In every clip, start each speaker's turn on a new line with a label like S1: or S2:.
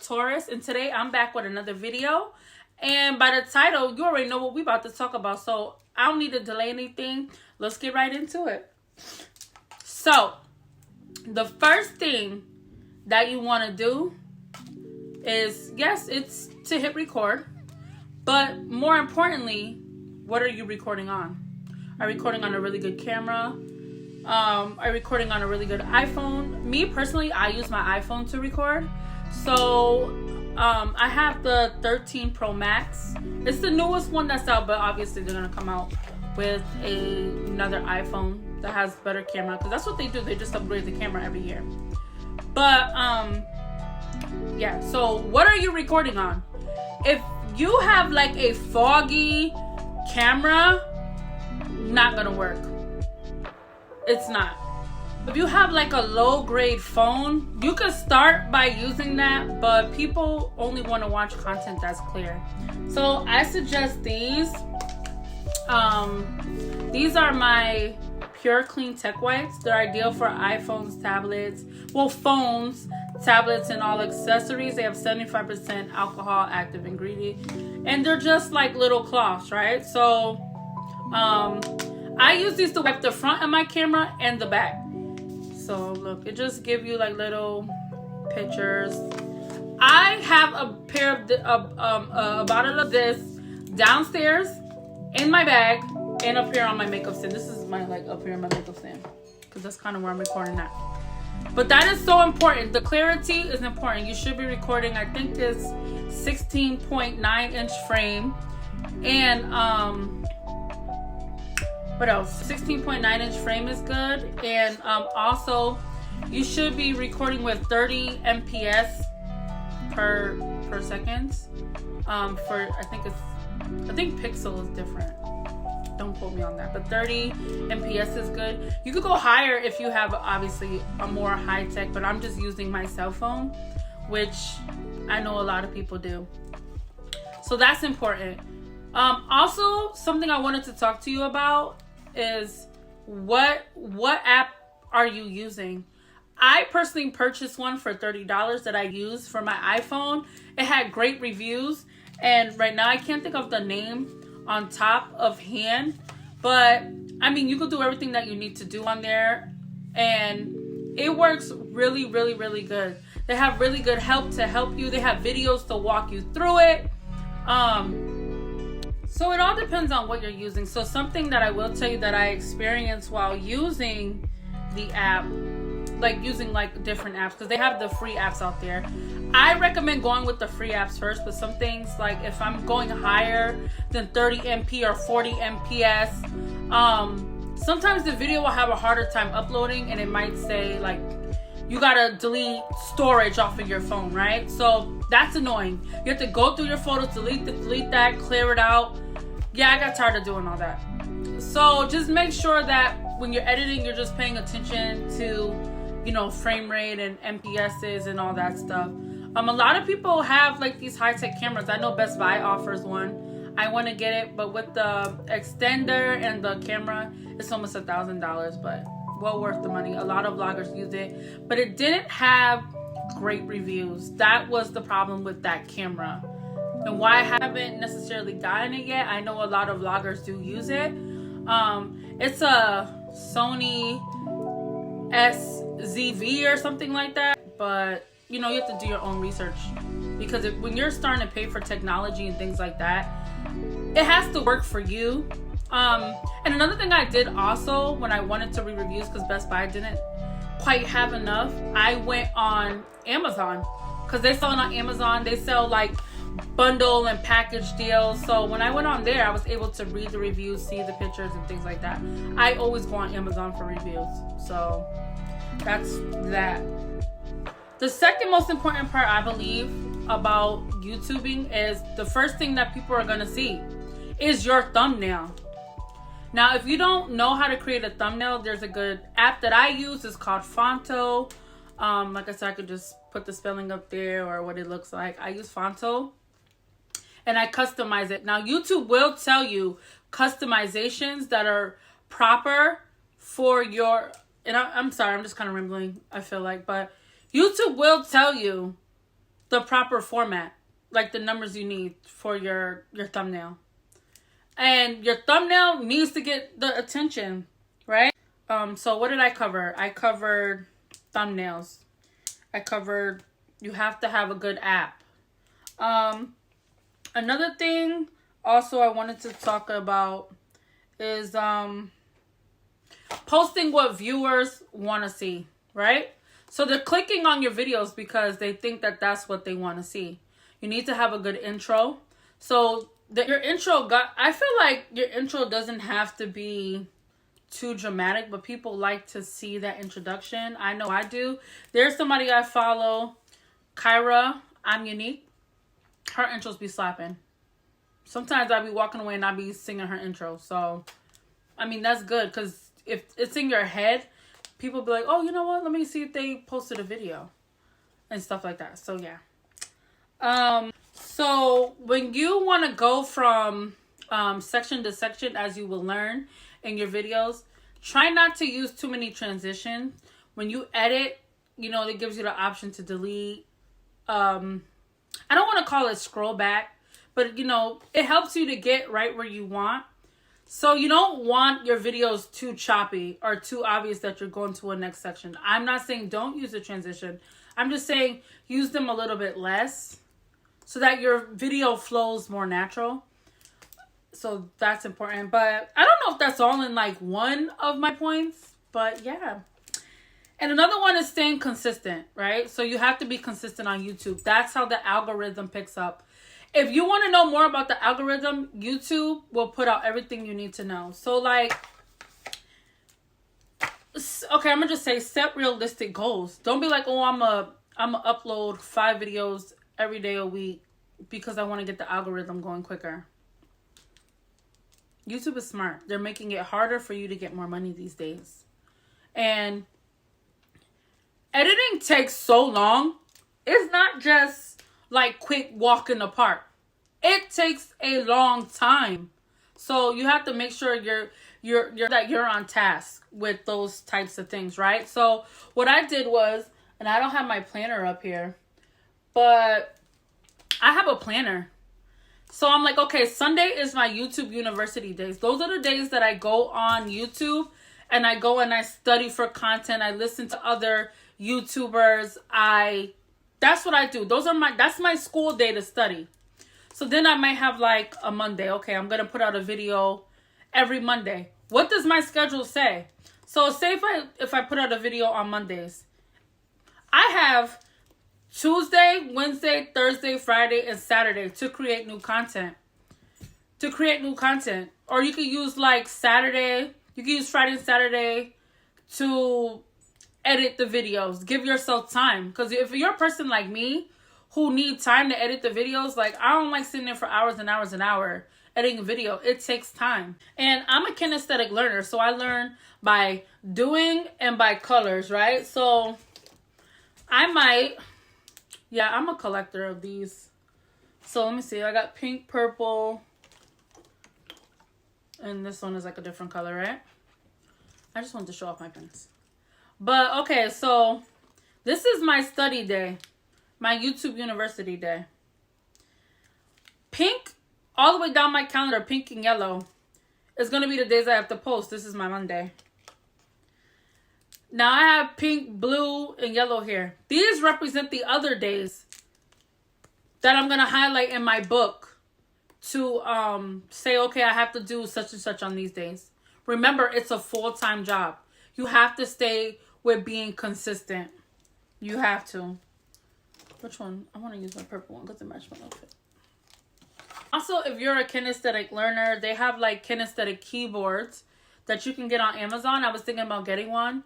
S1: Taurus, and today I'm back with another video. And by the title, you already know what we about to talk about, so I don't need to delay anything. Let's get right into it. So, the first thing that you want to do is, yes, it's to hit record, but more importantly, what are you recording on? Are you recording on a really good camera? Are you recording on a really good iPhone? Me personally, I use my iPhone to record. So I have the 13 Pro Max. It's the newest one that's out, but obviously they're gonna come out with another iPhone that has better camera, because that's what they do. They just upgrade the camera every year. But yeah, so what are you recording on? If you have like a foggy camera, not gonna work. It's not. If you have like a low grade phone, you can start by using that, but people only want to watch content that's clear. So I suggest these. These are my Pure Clean Tech Wipes. They're ideal for iPhones, tablets, phones, tablets, and all accessories. They have 75% alcohol active ingredient, and they're just like little cloths, right? So I use these to wipe the front of my camera and the back. So look, it just gives you like little pictures. I have a pair of a bottle of this downstairs in my bag and up here on my makeup stand. This is my up here on my makeup stand, because that's kind of where I'm recording at. But that is so important. The clarity is important. You should be recording, I think it's 16.9 inch frame, and what else? 16.9 inch frame is good. And also you should be recording with 30 MPS per second. For I think pixel is different. Don't quote me on that, but 30 MPS is good. You could go higher if you have obviously a more high tech, but I'm just using my cell phone, which I know a lot of people do. So that's important. Also, something I wanted to talk to you about is what app are you using? I personally purchased one for $30 that I use for my iPhone. It had great reviews, and right now I can't think of the name on top of hand, but I mean, you could do everything that you need to do on there, and it works really, really, really good. They have really good help to help you. They have videos to walk you through it. So it all depends on what you're using. So something that I will tell you that I experienced while using the app, like using like different apps, because they have the free apps out there. I recommend going with the free apps first, but some things, like if I'm going higher than 30 MP or 40 MPS, sometimes the video will have a harder time uploading, and it might say like you gotta delete storage off of your phone, right? So that's annoying. You have to go through your photos, delete that, clear it out. Yeah, I got tired of doing all that. So just make sure that when you're editing, you're just paying attention to, you know, frame rate and MPSs and all that stuff. A lot of people have like these high-tech cameras. I know Best Buy offers one. I want to get it, but with the extender and the camera, it's almost $1,000, but well worth the money. A lot of vloggers use it, but it didn't have great reviews. That was the problem with that camera, and why I haven't necessarily gotten it yet. I know a lot of vloggers do use it. It's a Sony SZV or something like that, but you know, you have to do your own research, because when you're starting to pay for technology and things like that, it has to work for you. And another thing I did also when I wanted to read reviews, because Best Buy didn't quite have enough, I went on Amazon, because they sell it on Amazon. They sell like bundle and package deals. So when I went on there, I was able to read the reviews, see the pictures and things like that. I always go on Amazon for reviews. So that's that. The second most important part, I believe, about YouTubing is the first thing that people are gonna see is your thumbnail. Now, if you don't know how to create a thumbnail, there's a good app that I use. It's called Fonto. Like I said, I could just put the spelling up there or what it looks like. I use Fonto, and I customize it. Now, YouTube will tell you customizations that are proper for your, and I'm sorry, I'm just kind of rambling, I feel like, but YouTube will tell you the proper format, like the numbers you need for your thumbnail. And your thumbnail needs to get the attention, right? So what did I cover? I covered thumbnails. I covered you have to have a good app. Another thing also I wanted to talk about is posting what viewers want to see, right? So they're clicking on your videos because they think that that's what they want to see. You need to have a good intro. So your intro I feel like your intro doesn't have to be too dramatic, but people like to see that introduction. I know I do. There's somebody I follow, Kyra, I'm Unique. Her intros be slapping. Sometimes I be walking away and I be singing her intro. So, I mean, that's good because if it's in your head, people be like, oh, you know what? Let me see if they posted a video and stuff like that. So, yeah. So when you want to go from section to section, as you will learn in your videos, try not to use too many transitions. When you edit, it gives you the option to delete. I don't want to call it scroll back, but it helps you to get right where you want. So you don't want your videos too choppy or too obvious that you're going to a next section. I'm not saying don't use a transition. I'm just saying use them a little bit less so that your video flows more natural. So that's important. But I don't know if that's all in like one of my points, but yeah. And another one is staying consistent, right? So you have to be consistent on YouTube. That's how the algorithm picks up. If you want to know more about the algorithm, YouTube will put out everything you need to know. So like, okay, I'm going to just say set realistic goals. Don't be like, oh, I'm gonna upload 5 videos every day a week because I want to get the algorithm going quicker. YouTube is smart. They're making it harder for you to get more money these days. And editing takes so long. It's not just like quick walk in the park. It takes a long time. So you have to make sure you're on task with those types of things, right? So what I did was, and I don't have my planner up here, but I have a planner. So I'm like, okay, Sunday is my YouTube University days. Those are the days that I go on YouTube and I go and I study for content. I listen to other YouTubers. That's what I do. That's my school day to study. So then I might have like a Monday. Okay, I'm going to put out a video every Monday. What does my schedule say? So say if I put out a video on Mondays, I have Tuesday, Wednesday, Thursday, Friday, and Saturday to create new content. Or you could use like Saturday. You can use Friday and Saturday to edit the videos. Give yourself time. Because if you're a person like me who needs time to edit the videos, like I don't like sitting there for hours and hours and hours editing a video. It takes time. And I'm a kinesthetic learner. So I learn by doing and by colors, right? So I'm a collector of these. So let me see. I got pink, purple, and this one is like a different color, right? I just wanted to show off my pens. But okay, so this is my study day, my YouTube University day. Pink, all the way down my calendar, pink and yellow, is going to be the days I have to post. This is my Monday. Now I have pink, blue, and yellow here. These represent the other days that I'm going to highlight in my book to say, okay, I have to do such and such on these days. Remember, it's a full-time job. You have to stay with being consistent. You have to. Which one? I want to use my purple one because it matches my outfit. Also, if you're a kinesthetic learner, they have like kinesthetic keyboards that you can get on Amazon. I was thinking about getting one.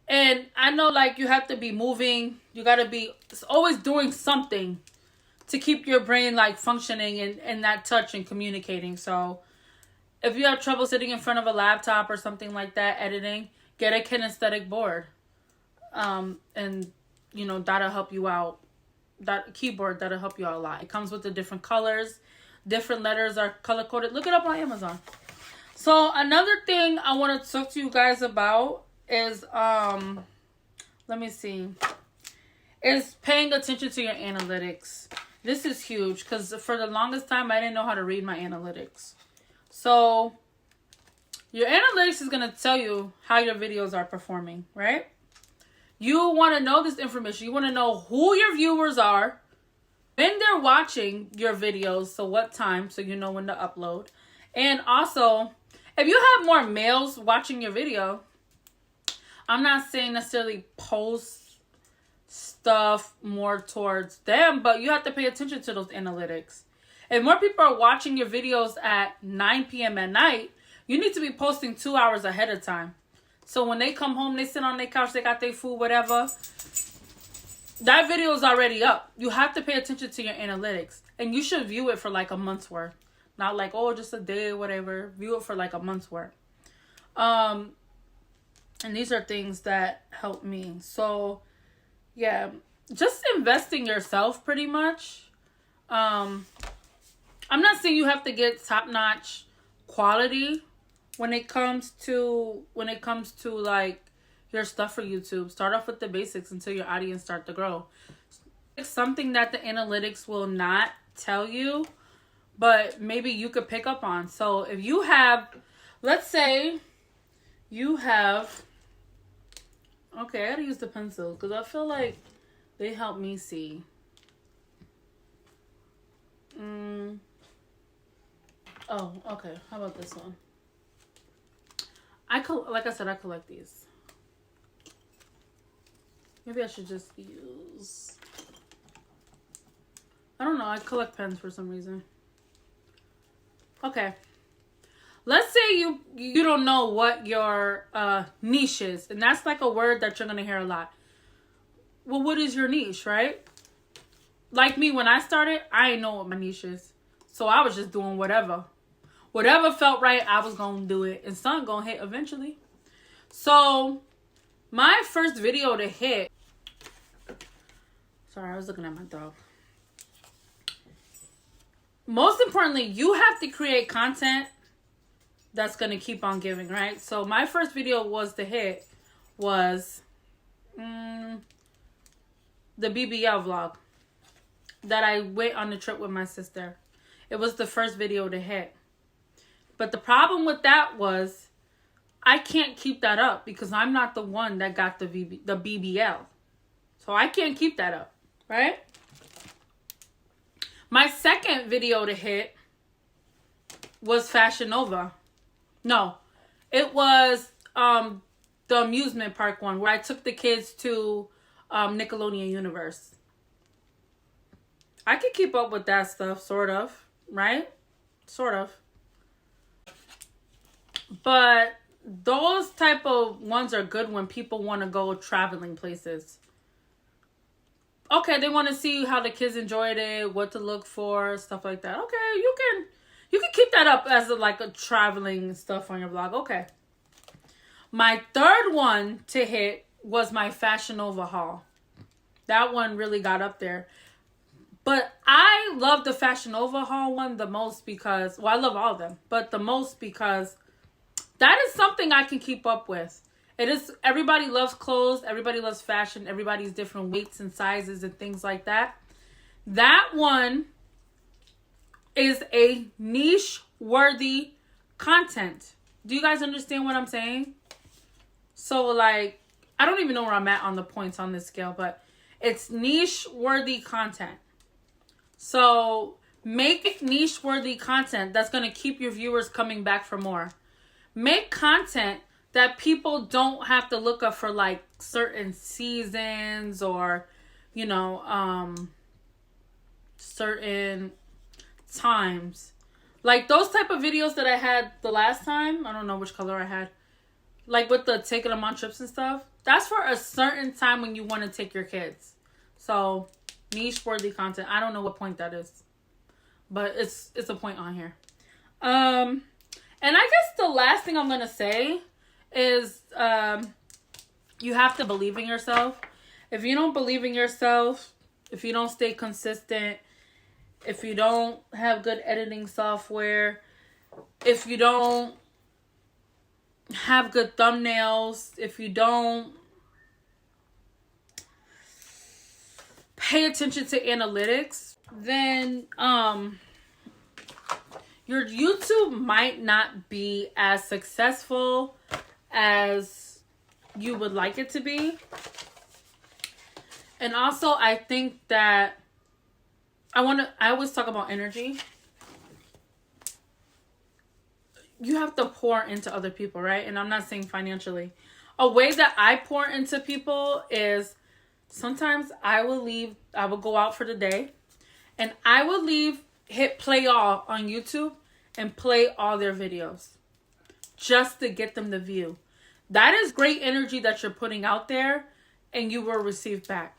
S1: And I know like you have to be moving. You got to be always doing something to keep your brain like functioning and that touch and communicating. So if you have trouble sitting in front of a laptop or something like that, editing, get a kinesthetic board. And, that'll help you out. That keyboard, that'll help you out a lot. It comes with the different colors. Different letters are color-coded. Look it up on Amazon. So another thing I want to talk to you guys about is, let me see. is paying attention to your analytics. This is huge because for the longest time, I didn't know how to read my analytics. So your analytics is going to tell you how your videos are performing, right? You want to know this information. You want to know who your viewers are, when they're watching your videos, so what time, so you know when to upload. And also, if you have more males watching your video, I'm not saying necessarily post stuff more towards them, but you have to pay attention to those analytics. If more people are watching your videos at 9 p.m. at night, you need to be posting 2 hours ahead of time. So when they come home, they sit on their couch, they got their food, whatever, that video is already up. You have to pay attention to your analytics. And you should view it for like a month's worth. Not like, oh, just a day, whatever. View it for like a month's worth. And these are things that help me. So, yeah. Just invest in yourself pretty much. I'm not saying you have to get top-notch quality when it comes to like your stuff for YouTube. Start off with the basics until your audience start to grow. It's something that the analytics will not tell you, but maybe you could pick up on. So if you have, let's say you have, okay, I gotta use the pencil because I feel like they help me see. Oh, okay. How about this one? Like I said, I collect these. Maybe I should just use... I don't know. I collect pens for some reason. Okay. Let's say you don't know what your niche is. And that's like a word that you're going to hear a lot. Well, what is your niche, right? Like me, when I started, I didn't know what my niche is. So I was just doing whatever. Whatever felt right, I was going to do it. And something going to hit eventually. So my first video to hit... Sorry, I was looking at my dog. Most importantly, you have to create content that's going to keep on giving, right? So my first video was to hit was the BBL vlog that I went on the trip with my sister. It was the first video to hit. But the problem with that was I can't keep that up because I'm not the one that got the BBL. So I can't keep that up, right? My second video to hit was Fashion Nova. No, it was the amusement park one where I took the kids to Nickelodeon Universe. I could keep up with that stuff, sort of, right? Sort of. But those type of ones are good when people want to go traveling places. Okay, they want to see how the kids enjoyed it, what to look for, stuff like that. Okay, you can keep that up as like a traveling stuff on your blog. Okay. My third one to hit was my Fashion Nova haul. That one really got up there. But I love the Fashion Nova haul one the most because, well, I love all of them, but the most because that is something I can keep up with. It is, everybody loves clothes, everybody loves fashion, everybody's different weights and sizes and things like that. That one is a niche-worthy content. Do you guys understand what I'm saying? So, like, I don't even know where I'm at on the points on this scale, but it's niche-worthy content. So, make niche-worthy content that's going to keep your viewers coming back for more. Make content that people don't have to look up for, like, certain seasons or, you know, certain times. Like, those type of videos that I had the last time, I don't know which color I had, like with the taking them on trips and stuff, that's for a certain time when you want to take your kids. So, niche-worthy content. I don't know what point that is, but it's a point on here. And I guess the last thing I'm going to say is you have to believe in yourself. If you don't believe in yourself, if you don't stay consistent, if you don't have good editing software, if you don't have good thumbnails, if you don't pay attention to analytics, then your YouTube might not be as successful as you would like it to be. And also, I think that I always talk about energy. You have to pour into other people, right? And I'm not saying financially. A way that I pour into people is sometimes I will go out for the day and I will hit play all on YouTube and play all their videos just to get them to view. That is great energy that you're putting out there and you will receive back.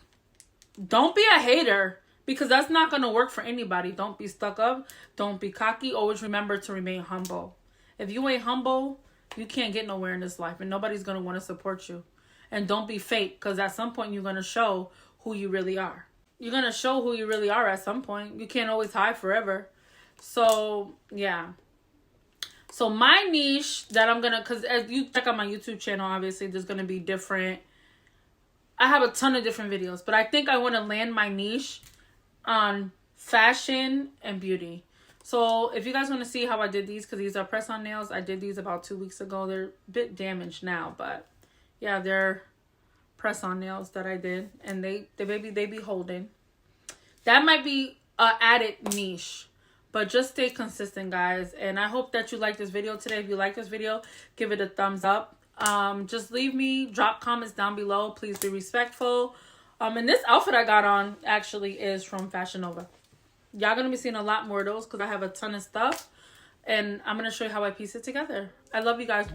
S1: Don't be a hater because that's not going to work for anybody. Don't be stuck up. Don't be cocky. Always remember to remain humble. If you ain't humble, you can't get nowhere in this life and nobody's going to want to support you. And don't be fake because at some point you're going to show who you really are. You're going to show who you really are at some point. You can't always hide forever. So, yeah. So my niche that I'm going to, because as you check out my YouTube channel, obviously there's going to be different. I have a ton of different videos, but I think I want to land my niche on fashion and beauty. So if you guys want to see how I did these, because these are press-on nails, I did these about 2 weeks ago. They're a bit damaged now, but yeah, they're press-on nails that I did, and they be holding. That might be a added niche, but just stay consistent, guys. And I hope that you like this video today. If you like this video, give it a thumbs up. Just drop comments down below. Please be respectful. And this outfit I got on actually is from Fashion Nova. Y'all gonna be seeing a lot more of those because I have a ton of stuff, and I'm gonna show you how I piece it together. I love you guys.